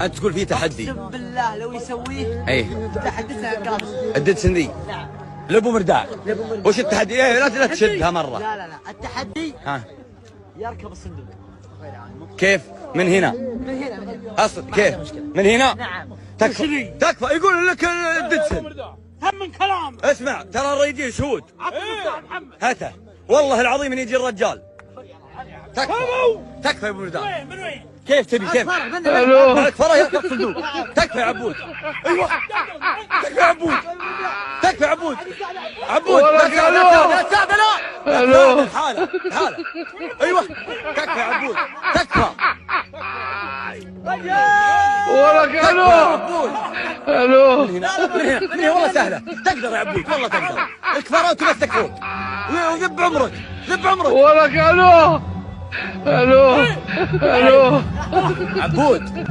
انت تقول فيه تحدي. اقسم بالله لو يسويه ايه تحدثنا القابس. الددسن ذي. نعم. لبو مرداع. وش التحدي؟ ايه لا تشدها مره. لا التحدي ها يركب الصندوق. كيف؟ من هنا من هنا اصلا كيف؟ من هنا؟ نعم. تكفى يقول لك الددسن. هم من كلام. اسمع ترى الرجال شهود. محمد هاته والله العظيم ان يجي الرجال. تكفى يا ابو مرداع. من وين؟ كيف تبي كيف؟ الو معك فرح يركب صندوق. تكفى يا عبود. ايوه تكفى يا عبود. تكفى يا عبود. عبود لا تساعد لا. الو حاله ايوه تكفى يا عبود. تكفى. ولك الو عبود. الو من هنا والله سهله. تقدر يا عبود والله تقدر. الكفارات وتمسك فوق. وذب عمرك ذب عمرك. ولك الو الو الو عبود